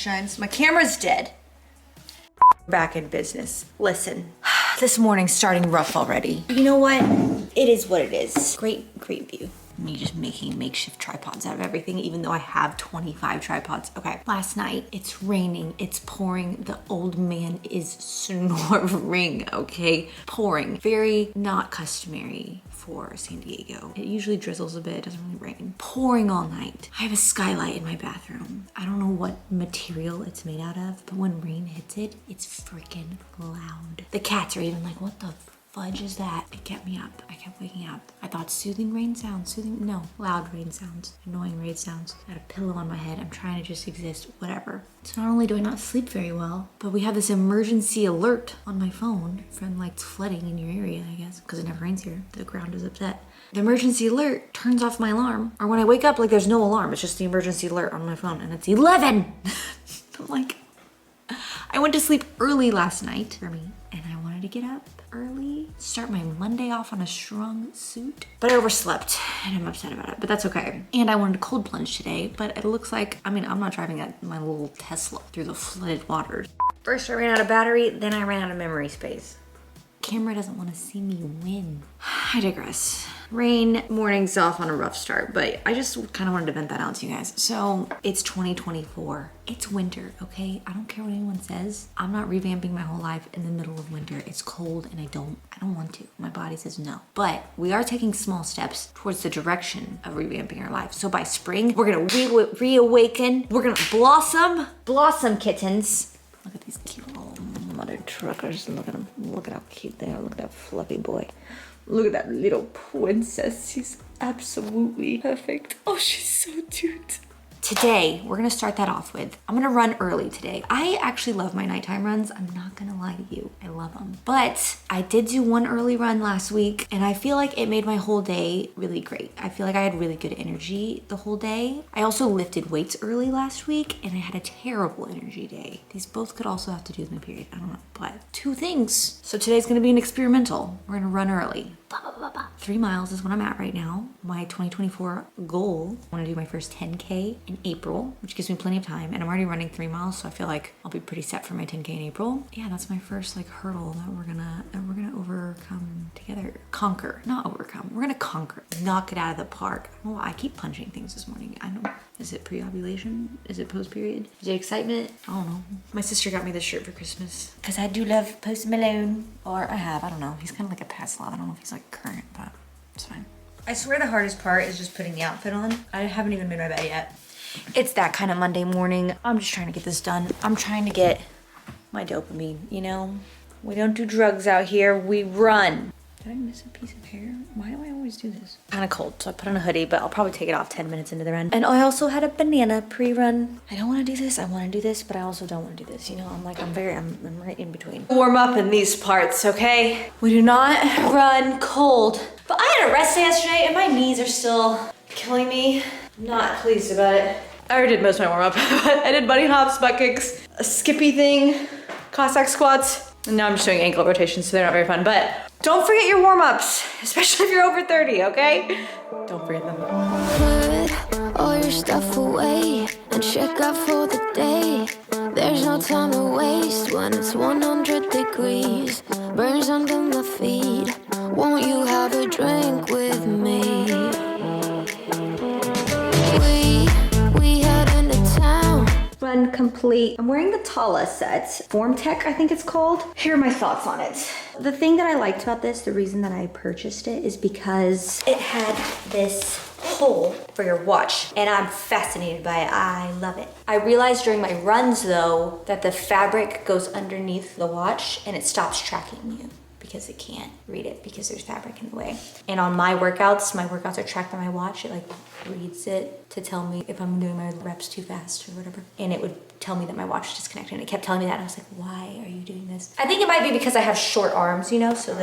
shines. My camera's dead. Back in business. Listen, this morning's starting rough already. You know what? It is what it is. Great view. Me just making makeshift tripods out of everything, even though I have 25 tripods. Okay, last night, it's raining, it's pouring. The old man is snoring, okay? Pouring. Very not customary for San Diego. It usually drizzles a bit, it doesn't really rain. Pouring all night. I have a skylight in my bathroom. I don't know what material it's made out of, but when rain hits it, it's freaking loud. The cats are even like, what the fudge is that? It kept me up. I kept waking up. I thought soothing rain sounds, loud rain sounds, annoying rain sounds. I had a pillow on my head. I'm trying to just exist, whatever. So not only do I not sleep very well, but we have this emergency alert on my phone from like flooding in your area, I guess, because it never rains here. The ground is upset. The emergency alert turns off my alarm. Or when I wake up, like there's no alarm. It's just the emergency alert on my phone and it's 11. I'm like, I went to sleep early last night for me and I wanted to get up early, start my Monday off on a strong suit, but I overslept and I'm upset about it, but that's okay. And I wanted to cold plunge today, but it looks like, I'm not driving my little Tesla through the flooded waters. First I ran out of battery, then I ran out of memory space. Camera doesn't want to see me win. I digress. Rain, morning's off on a rough start, but I just kind of wanted to vent that out to you guys. So it's 2024. It's winter, okay? I don't care what anyone says. I'm not revamping my whole life in the middle of winter. It's cold and I don't want to. My body says no. But we are taking small steps towards the direction of revamping our life. So by spring, we're gonna reawaken. We're gonna blossom kittens. Look at these cute little mother truckers. Look at them. Look at how cute they are. Look at that fluffy boy. Look at that little princess. She's absolutely perfect. Oh, she's so cute. Today, we're gonna start that off with, I'm gonna run early today. I actually love my nighttime runs. I'm not gonna lie to you, I love them. But I did do one early run last week and I feel like it made my whole day really great. I feel like I had really good energy the whole day. I also lifted weights early last week and I had a terrible energy day. These both could also have to do with my period, I don't know, but two things. So today's gonna be an experimental. We're gonna run early. 3 miles is what I'm at right now. My 2024 goal, I wanna do my first 10K in April, which gives me plenty of time. And I'm already running 3 miles, so I feel like I'll be pretty set for my 10K in April. Yeah, that's my first like hurdle that we're gonna overcome together. Conquer, not overcome. We're gonna conquer, knock it out of the park. Well, I keep punching things this morning. I don't, is it pre-ovulation? Is it post-period? Is it excitement? I don't know. My sister got me this shirt for Christmas. Cause I do love Post Malone. Or I don't know. He's kind of like a past love. I don't know if he's like current, but it's fine. I swear the hardest part is just putting the outfit on. I haven't even made my bed yet. It's that kind of Monday morning. I'm just trying to get this done. I'm trying to get my dopamine, you know? We don't do drugs out here, we run. Did I miss a piece of hair? Why do I always do this? Kind of cold, so I put on a hoodie, but I'll probably take it off 10 minutes into the run. And I also had a banana pre-run. I don't want to do this, I want to do this, but I also don't want to do this. You know, I'm right in between. Warm up in these parts, okay? We do not run cold. But I had a rest day yesterday and my knees are still killing me. I'm not pleased about it. I already did most of my warm up. I did bunny hops, butt kicks, a skippy thing, Cossack squats, and now I'm just doing ankle rotations, so they're not very fun. But don't forget your warm-ups, especially if you're over 30, okay? Don't forget them. Put all your stuff away and check out for the day. There's no time to waste when it's 100 degrees. Burns under my feet. Won't you have a drink with me? We head into town. Run complete. I'm wearing the Tala set. Form Tech, I think it's called. Here are my thoughts on it. The thing that I liked about this, the reason that I purchased it, is because it had this hole for your watch, and I'm fascinated by it. I love it. I realized during my runs though that the fabric goes underneath the watch and it stops tracking you because it can't read it because there's fabric in the way. And on my workouts are tracked by my watch. It like reads it to tell me if I'm doing my reps too fast or whatever. And it would tell me that my watch is disconnected, and it kept telling me that, and I was like, why are you doing this? I think it might be because I have short arms, you know, so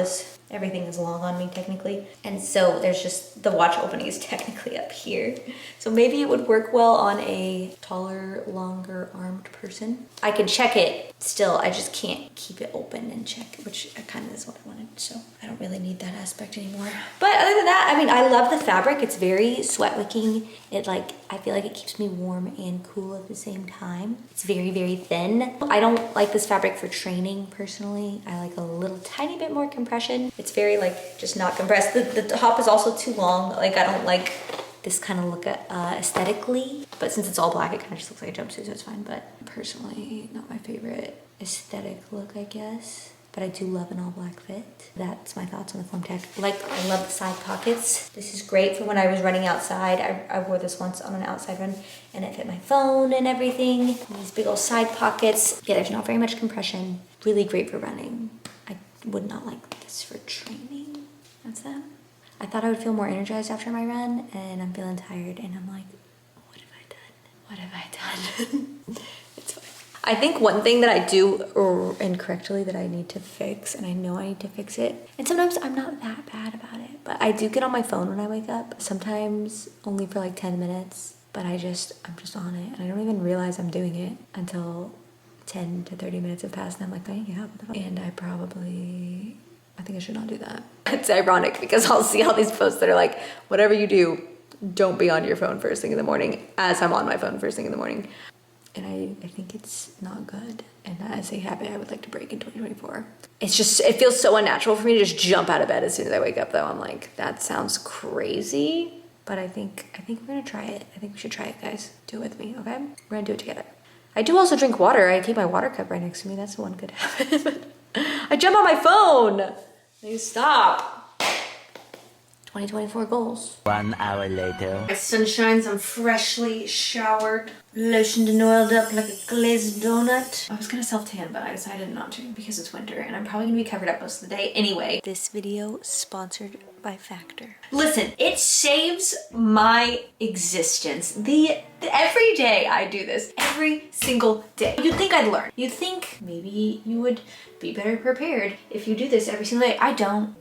everything is long on me technically. And so there's just, the watch opening is technically up here. So maybe it would work well on a taller, longer armed person. I can check it still, I just can't keep it open and check, which kind of is what I wanted. So I don't really need that aspect anymore. But other than that, I mean, I love the fabric. It's very sweat wicking. It feel like it keeps me warm and cool at the same time. It's very, very thin. I don't like this fabric for training personally. I like a little tiny bit more compression. It's very like just not compressed. The top is also too long. Like I don't like this kind of look aesthetically, but since it's all black, it kind of just looks like a jumpsuit, so it's fine. But personally, not my favorite aesthetic look, I guess. But I do love an all black fit. That's my thoughts on the Form Tech. Like, I love the side pockets. This is great for when I was running outside. I wore this once on an outside run and it fit my phone and everything. These big old side pockets. Yeah, there's not very much compression. Really great for running. I would not like this for training. That's that. I thought I would feel more energized after my run and I'm feeling tired and I'm like, what have I done? What have I done? It's fine. I think one thing that I do incorrectly that I need to fix, and I know I need to fix it, and sometimes I'm not that bad about it, but I do get on my phone when I wake up, sometimes only for like 10 minutes, but I'm just on it, and I don't even realize I'm doing it until 10 to 30 minutes have passed, and I'm like, oh yeah, what the fuck? And I think I should not do that. It's ironic because I'll see all these posts that are like, whatever you do, don't be on your phone first thing in the morning, as I'm on my phone first thing in the morning. And I think it's not good. And that is a habit I would like to break in 2024. It's just, it feels so unnatural for me to just jump out of bed as soon as I wake up though. I'm like, that sounds crazy. But I think we're gonna try it. I think we should try it, guys. Do it with me, okay? We're gonna do it together. I do also drink water. I keep my water cup right next to me. That's one good habit. I jump on my phone. You stop. 2024 goals. 1 hour later. Sunshines, I'm freshly showered, lotioned and oiled up like a glazed donut. I was gonna self-tan, but I decided not to because it's winter and I'm probably gonna be covered up most of the day anyway. This video sponsored by Factor. Listen, it saves my existence. Every day I do this, every single day. You'd think I'd learn. You'd think maybe you would be better prepared if you do this every single day. I don't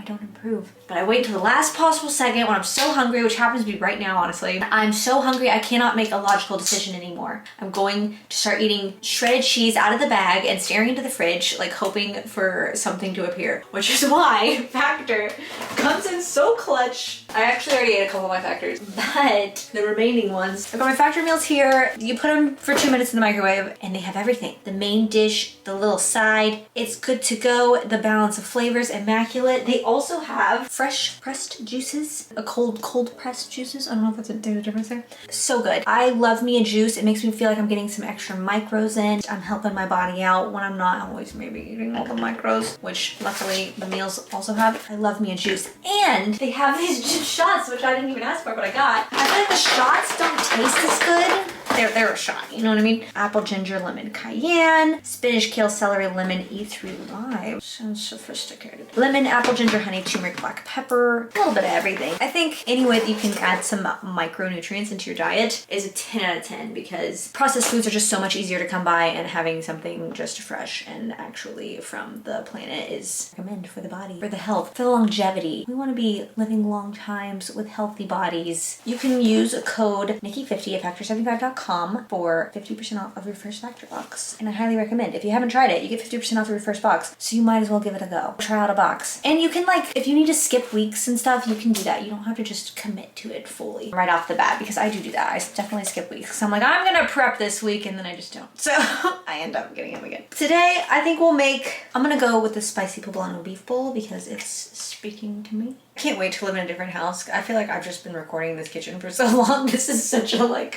improve. But I wait till the last possible second when I'm so hungry, which happens to be right now, honestly. I'm so hungry, I cannot make a logical decision anymore. I'm going to start eating shredded cheese out of the bag and staring into the fridge, like hoping for something to appear, which is why Factor comes in so clutch. I actually already ate a couple of my Factors, but the remaining ones, I've got my Factor meals here. You put them for 2 minutes in the microwave and they have everything. The main dish, the little side, it's good to go. The balance of flavors, immaculate. They also have fresh pressed juices, a cold pressed juices. I don't know if there's a difference there. So good. I love me a juice. It makes me feel like I'm getting some extra micros in. I'm helping my body out when I'm not always maybe eating all the micros, which luckily the meals also have. I love me a juice. And they have these shots, which I didn't even ask for, but I got. I feel like the shots don't taste as good. They're a shot, you know what I mean? Apple, ginger, lemon, cayenne, spinach, kale, celery, lemon, E3 lime. Sounds sophisticated. Lemon, apple, ginger, honey, turmeric, black pepper, a little bit of everything. I think any way that you can add some micronutrients into your diet is a 10 out of 10 because processed foods are just so much easier to come by, and having something just fresh and actually from the planet is recommended for the body, for the health, for the longevity. We want to be living long times with healthy bodies. You can use a code Nikki50 at factor75.com for 50% off of your first Factor box. And I highly recommend. If you haven't tried it, you get 50% off of your first box. So you might as well give it a go. Try out a box. And you can if you need to skip weeks and stuff, you can do that. You don't have to just commit to it fully right off the bat, because I do that. I definitely skip weeks. So I'm like, I'm gonna prep this week, and then I just don't. So I end up getting them again. Today, I think I'm gonna go with the spicy poblano beef bowl because it's speaking to me. I can't wait to live in a different house. I feel like I've just been recording this kitchen for so long. This is such a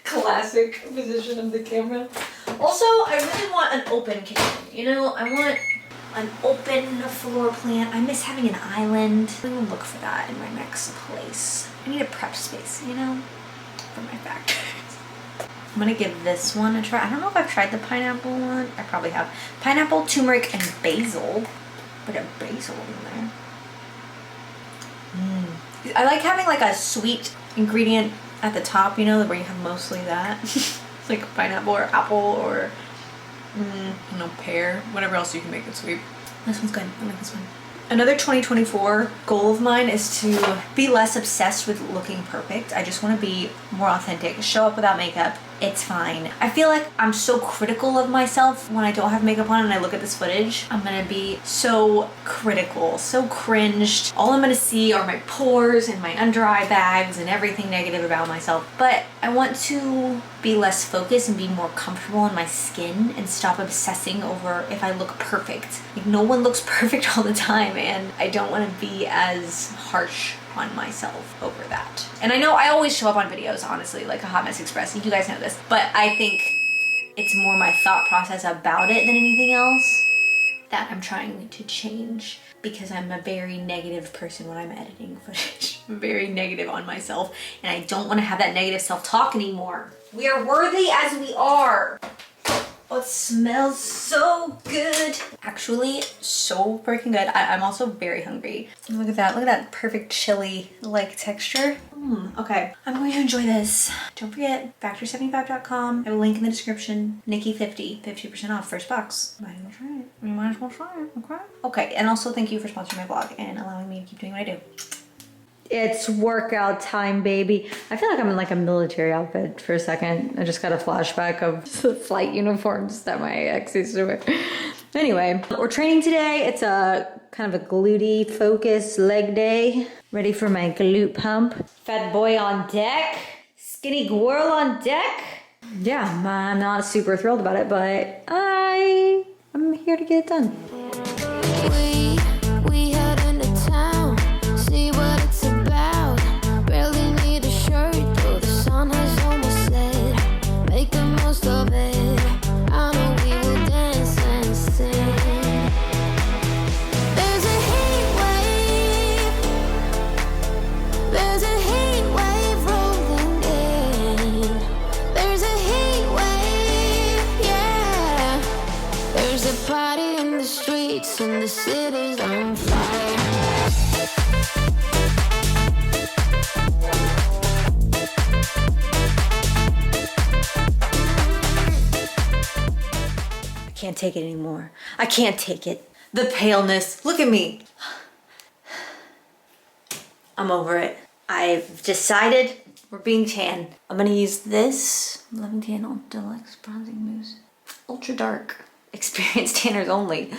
classic position of the camera. Also, I really want an open kitchen. You know, I want an open floor plan. I miss having an island. I'm gonna look for that in my next place. I need a prep space, you know, for my factors. I'm gonna give this one a try. I don't know if I've tried the pineapple one. I probably have. Pineapple, turmeric, and basil. Put a basil in there. I like having a sweet ingredient at the top, you know, where you have mostly that. Like pineapple or apple or, pear, whatever else you can make it sweet. This one's good. I like this one. Another 2024 goal of mine is to be less obsessed with looking perfect. I just want to be more authentic, show up without makeup, It's fine. I feel like I'm so critical of myself when I don't have makeup on and I look at this footage. I'm gonna be so critical, so cringed. All I'm gonna see are my pores and my under eye bags and everything negative about myself. But I want to be less focused and be more comfortable in my skin and stop obsessing over if I look perfect. Like, no one looks perfect all the time, and I don't want to be as harsh on myself over that. And I know I always show up on videos, honestly, like a Hot Mess Express. You guys know this. But I think it's more my thought process about it than anything else that I'm trying to change, because I'm a very negative person when I'm editing footage. I'm very negative on myself, and I don't want to have that negative self-talk anymore. We are worthy as we are. Oh, it smells so good. Actually, so freaking good. I'm also very hungry. Look at that perfect chili-like texture. Okay, I'm going to enjoy this. Don't forget, factor75.com. I have a link in the description. Nikki 50% off first box. Might as well try it. You might as well try it, okay? Okay, and also thank you for sponsoring my vlog and allowing me to keep doing what I do. It's workout time, baby. I feel like I'm in like a military outfit for a second. I just got a flashback of the flight uniforms that my ex used to wear. Anyway, we're training today. It's a kind of a glutey focus leg day. Ready for my glute pump. Fat boy on deck. Skinny girl on deck. Yeah, I'm not super thrilled about it, but I'm here to get it done. We head into town, see what it's about. Barely need a shirt, though the sun has almost set. Make the most of it. I know we will dance and sing. There's a heat wave. There's a heat wave rolling in. There's a heat wave, yeah. There's a party in the streets and the city's on fire. I can't take it anymore. I can't take it. The paleness. Look at me. I'm over it. I've decided we're being tan. I'm gonna use this 11 Tan Deluxe Bronzing Mousse. Ultra dark. Experienced tanners only.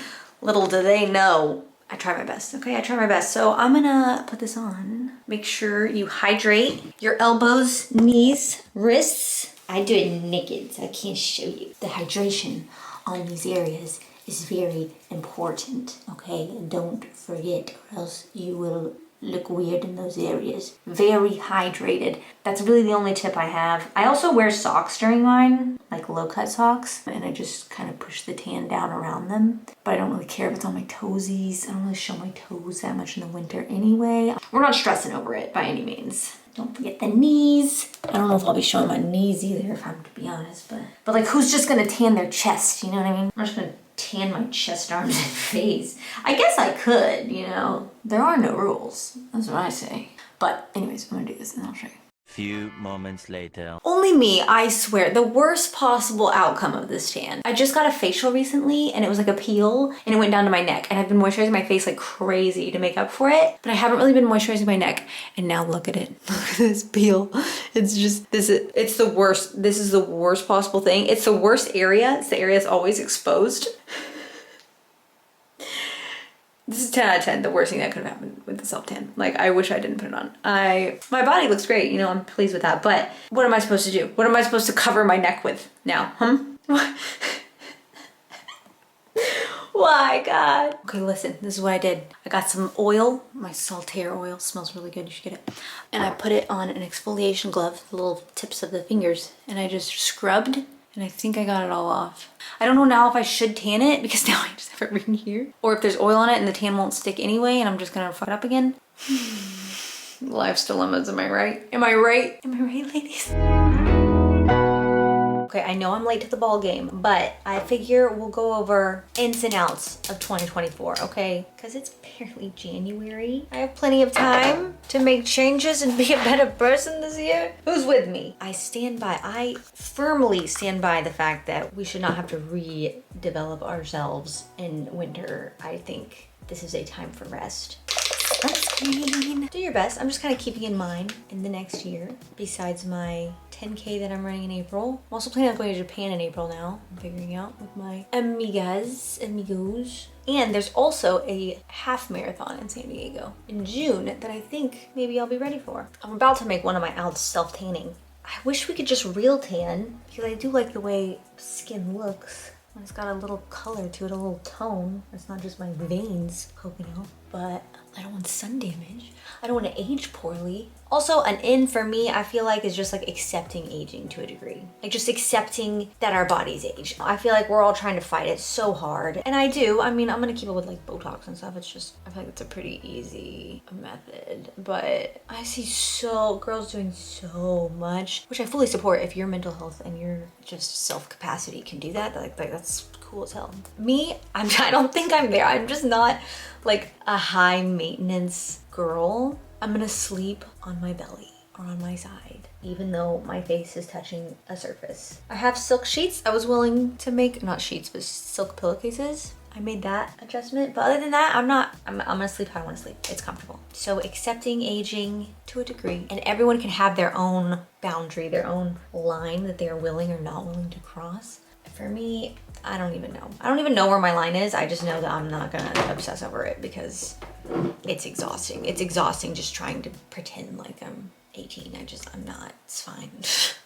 Little do they know. I try my best, okay? I try my best. So I'm gonna put this on. Make sure you hydrate your elbows, knees, wrists. I do it naked, so I can't show you. The hydration on these areas is very important, okay? And don't forget, or else you will look weird in those areas. Very hydrated. That's really the only tip I have. I also wear socks during mine, like low-cut socks, and I just kind of push the tan down around them. But I don't really care if it's on my toesies. I don't really show my toes that much in the winter anyway. We're not stressing over it by any means. Don't forget the knees. I don't know if I'll be showing my knees either, if I'm to be honest, but like, who's just gonna tan their chest, you know what I mean? I'm just gonna tan my chest, arms, and face. I guess I could, you know. There are no rules. That's what I say. But anyways, I'm gonna do this and I'll show you. Few moments later. Only me, I swear, the worst possible outcome of this tan. I just got a facial recently and it was like a peel and it went down to my neck, and I've been moisturizing my face like crazy to make up for it, but I haven't really been moisturizing my neck, and now look at it. Look at this peel. It's just, it's the worst. This is the worst possible thing. It's the worst area. It's the area that's always exposed. This is 10 out of 10, the worst thing that could have happened with the self-tan. Like, I wish I didn't put it on. My body looks great, you know, I'm pleased with that, but what am I supposed to do? What am I supposed to cover my neck with now, Why, God? Okay, listen, this is what I did. I got some oil, my Saltaire oil, smells really good, you should get it. And I put it on an exfoliation glove, the little tips of the fingers, and I just scrubbed, and I think I got it all off. I don't know now if I should tan it, because now I just have it right here, or if there's oil on it and the tan won't stick anyway and I'm just gonna fuck it up again. Life's dilemmas, am I right? Am I right? Am I right, ladies? Okay, I know I'm late to the ball game, but I figure we'll go over ins and outs of 2024, okay? Because it's barely January. I have plenty of time to make changes and be a better person this year. Who's with me? I firmly stand by the fact that we should not have to redevelop ourselves in winter. I think this is a time for rest. Sunscreen. Do your best. I'm just kind of keeping in mind in the next year, besides my 10K that I'm running in April. I'm also planning on going to Japan in April now. I'm figuring out with my amigos. And there's also a half marathon in San Diego in June that I think maybe I'll be ready for. I'm about to make one of my Al's self-tanning. I wish we could just real tan because I do like the way skin looks. It's got a little color to it, a little tone. It's not just my veins poking out, but I don't want sun damage. I don't want to age poorly. Also, an in for me, I feel like is just like accepting aging to a degree. Like just accepting that our bodies age. I feel like we're all trying to fight it so hard. And I do. I mean, I'm gonna keep it with like Botox and stuff. It's just, I feel like it's a pretty easy method. But I see girls doing so much, which I fully support. If your mental health and your just self-capacity can do that, like that's cool as hell. Me, I don't think I'm there. I'm just not like a high maintenance girl. I'm gonna sleep on my belly or on my side, even though my face is touching a surface. I have silk sheets. I was willing to make, not sheets, but silk pillowcases. I made that adjustment, but other than that, I'm gonna sleep how I wanna sleep. It's comfortable. So accepting aging to a degree, and everyone can have their own boundary, their own line that they are willing or not willing to cross. For me, I don't even know. I don't even know where my line is. I just know that I'm not gonna obsess over it because it's exhausting. It's exhausting just trying to pretend like I'm 18. I'm not. It's fine.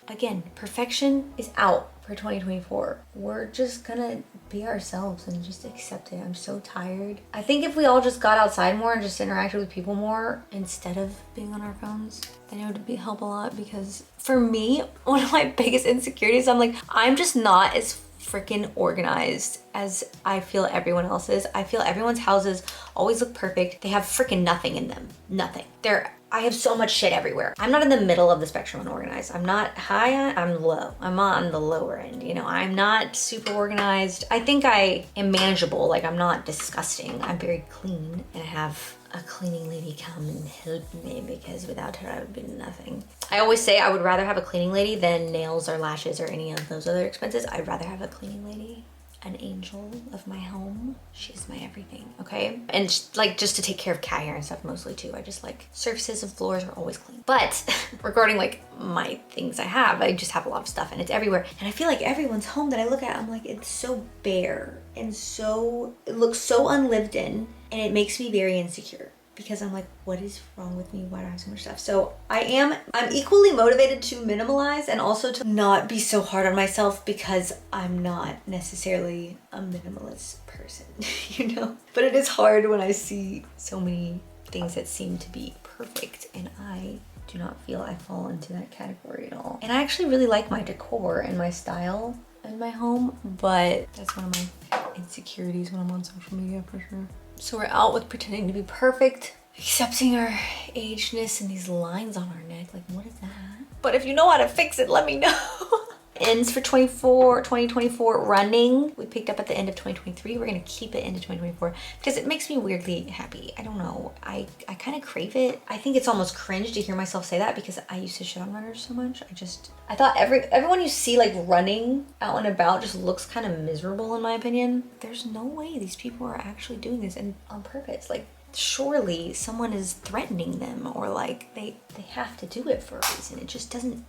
Again, perfection is out for 2024. We're just gonna be ourselves and just accept it. I'm so tired. I think if we all just got outside more and just interacted with people more instead of being on our phones, then it would help a lot. Because for me, one of my biggest insecurities, I'm just not as freaking organized as I feel everyone else is. I feel everyone's houses always look perfect. They have freaking nothing in them. Nothing. I have so much shit everywhere. I'm not in the middle of the spectrum on organized. I'm not high, I'm low. I'm on the lower end, you know? I'm not super organized. I think I am manageable. Like, I'm not disgusting. I'm very clean, and I have a cleaning lady come and help me because without her I would be nothing. I always say I would rather have a cleaning lady than nails or lashes or any of those other expenses. I'd rather have a cleaning lady, an angel of my home. She's my everything, okay? And just to take care of cat hair and stuff mostly too. I just like surfaces and floors are always clean. But regarding like my things I just have a lot of stuff and it's everywhere. And I feel like everyone's home that I look at, I'm like, it's so bare and it looks so unlived in, and it makes me very insecure. Because I'm like, what is wrong with me? Why do I have so much stuff? So I'm equally motivated to minimalize and also to not be so hard on myself because I'm not necessarily a minimalist person, you know? But it is hard when I see so many things that seem to be perfect and I do not feel I fall into that category at all. And I actually really like my decor and my style in my home, but that's one of my insecurities when I'm on social media for sure. So we're out with pretending to be perfect, accepting our agedness and these lines on our neck. Like, what is that? But if you know how to fix it, let me know. Ends for 2024 running. We picked up at the end of 2023. We're gonna keep it into 2024 because it makes me weirdly happy. I don't know. I kind of crave it. I think it's almost cringe to hear myself say that because I used to shit on runners so much. I thought everyone you see like running out and about just looks kind of miserable in my opinion. There's no way these people are actually doing this and on purpose. Like, surely someone is threatening them or like they have to do it for a reason. It just doesn't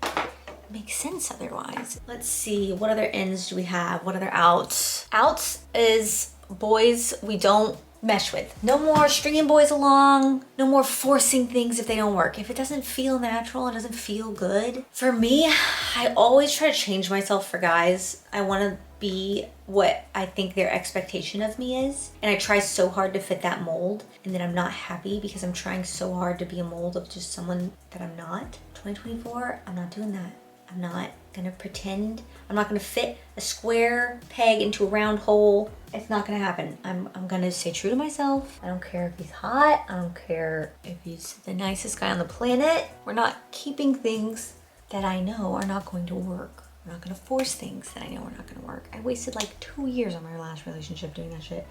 make sense otherwise. Let's see, what other ends do we have? What other outs? Outs is boys we don't mesh with. No more stringing boys along. No more forcing things if they don't work. If it doesn't feel natural, it doesn't feel good. For me, I always try to change myself for guys. I want to be what I think their expectation of me is. And I try so hard to fit that mold. And then I'm not happy because I'm trying so hard to be a mold of just someone that I'm not. 2024, I'm not doing that. I'm not gonna pretend. I'm not gonna fit a square peg into a round hole. It's not gonna happen. I'm gonna stay true to myself. I don't care if he's hot. I don't care if he's the nicest guy on the planet. We're not keeping things that I know are not going to work. We're not gonna force things that I know are not gonna work. I wasted like 2 years on my last relationship doing that shit.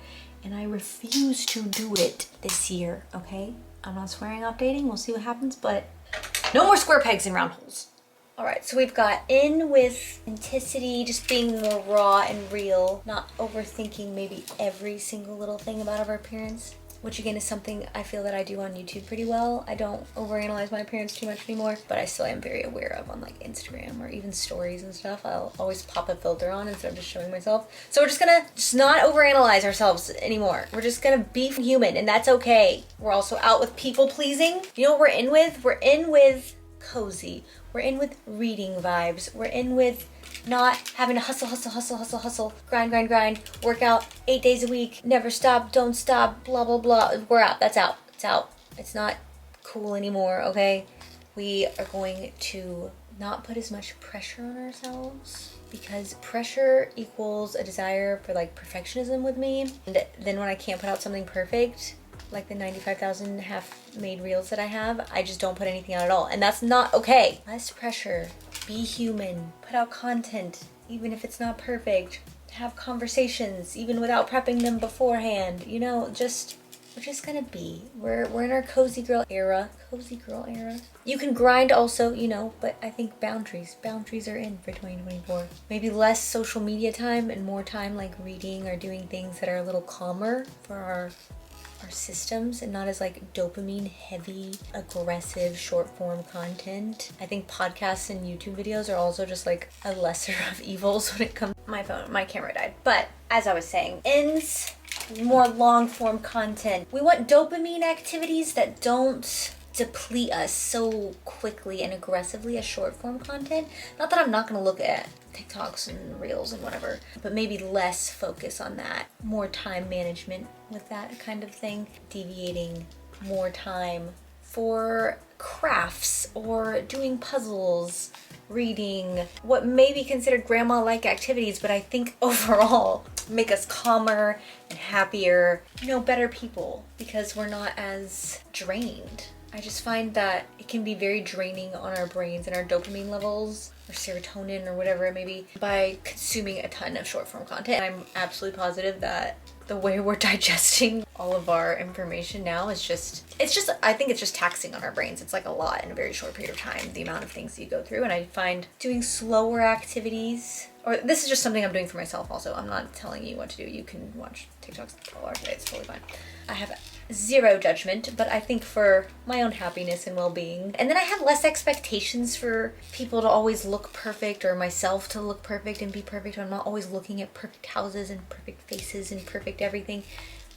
And I refuse to do it this year, okay? I'm not swearing off dating. We'll see what happens, but no more square pegs in round holes. All right, so we've got in with authenticity, just being more raw and real, not overthinking maybe every single little thing about our appearance. which again is something I feel that I do on YouTube pretty well. I don't overanalyze my appearance too much anymore, but I still am very aware of on like Instagram or even stories and stuff. I'll always pop a filter on instead of just showing myself. So we're just gonna not overanalyze ourselves anymore. We're just gonna be human, and that's okay. We're also out with people pleasing. You know what we're in with? We're in with cozy. We're in with reading vibes. We're in with not having to hustle, grind, work out 8 days a week, never stop, don't stop, blah, blah, blah. We're out. That's out. It's out. It's not cool anymore, okay? We are going to not put as much pressure on ourselves, because pressure equals a desire for like perfectionism with me. And then when I can't put out something perfect, like the 95,000 half-made reels that I have, I just don't put anything out at all. And that's not okay. Less pressure. Be human. Put out content, even if it's not perfect. Have conversations, even without prepping them beforehand. You know, we're just gonna be. We're in our cozy girl era. Cozy girl era. You can grind also, you know, but I think boundaries are in for 2024. Maybe less social media time and more time like reading or doing things that are a little calmer for our systems, and not as like dopamine heavy, aggressive, short form content. I think podcasts and YouTube videos are also just like a lesser of evils when it comes. My camera died. But as I was saying, more long form content. We want dopamine activities that don't deplete us so quickly and aggressively as short form content. Not that I'm not gonna look at TikToks and reels and whatever, but maybe less focus on that. More time management with that kind of thing. Deviating more time for crafts or doing puzzles, reading, what may be considered grandma-like activities, but I think overall make us calmer and happier, you know, better people, because we're not as drained. I just find that it can be very draining on our brains and our dopamine levels or serotonin or whatever it may be by consuming a ton of short form content. I'm absolutely positive that the way we're digesting all of our information now is I think it's just taxing on our brains. It's like a lot in a very short period of time, the amount of things that you go through. And I find doing slower activities, or this is just something I'm doing for myself also. I'm not telling you what to do. You can watch TikToks all day. It's totally fine. I have zero judgment, but I think for my own happiness and well-being. And then I have less expectations for people to always look perfect, or myself to look perfect and be perfect. I'm not always looking at perfect houses and perfect faces and perfect everything.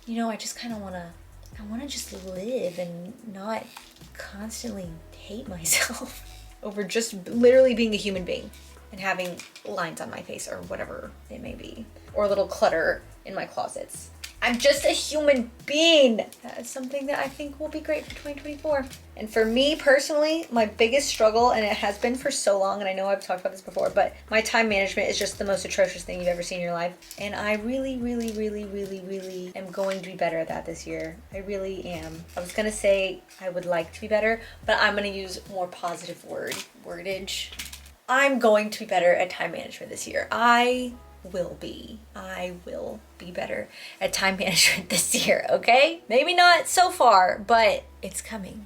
You know, I just kind of want to just live and not constantly hate myself over just literally being a human being and having lines on my face or whatever it may be, or a little clutter in my closets. I'm just a human being. That is something that I think will be great for 2024. And for me personally, my biggest struggle, and it has been for so long, and I know I've talked about this before, but my time management is just the most atrocious thing you've ever seen in your life. And I really am going to be better at that this year. I really am. I was gonna say I would like to be better, but I'm gonna use more positive wordage. I'm going to be better at time management this year. I will be better at time management this year, okay? Maybe not so far, but it's coming,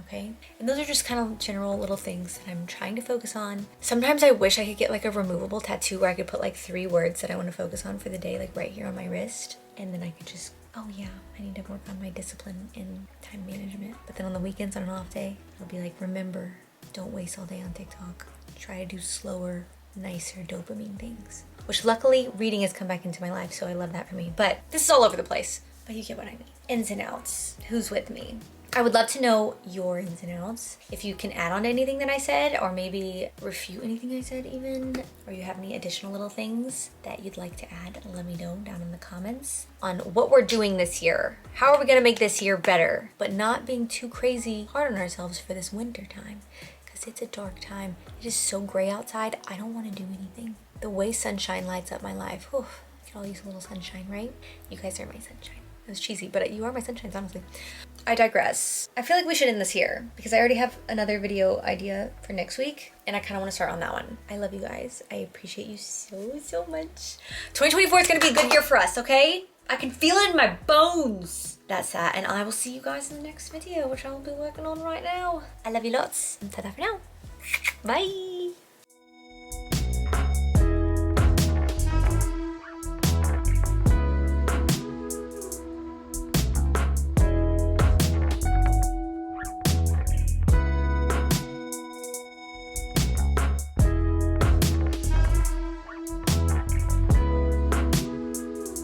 okay? And those are just kind of general little things that I'm trying to focus on. Sometimes I wish I could get like a removable tattoo where I could put like 3 words that I want to focus on for the day, like right here on my wrist, and then I could just, oh yeah, I need to work on my discipline in time management. But then on the weekends, on an off day, I'll be like, remember, don't waste all day on TikTok. Try to do slower, nicer dopamine things. Which luckily, reading has come back into my life, so I love that for me. But this is all over the place. But you get what I mean. Ins and outs. Who's with me? I would love to know your ins and outs. If you can add on to anything that I said, or maybe refute anything I said even, or you have any additional little things that you'd like to add, let me know down in the comments on what we're doing this year. How are we gonna make this year better, but not being too crazy hard on ourselves for this winter time? Because it's a dark time. It is so gray outside, I don't wanna do anything. The way sunshine lights up my life. Whew, could all use a little sunshine, right? You guys are my sunshine. It was cheesy, but you are my sunshines, honestly. I digress. I feel like we should end this here because I already have another video idea for next week and I kind of want to start on that one. I love you guys. I appreciate you so much. 2024 is going to be a good year for us, okay? I can feel it in my bones. That's that, and I will see you guys in the next video, which I will be working on right now. I love you lots. Ta-ta for now. Bye.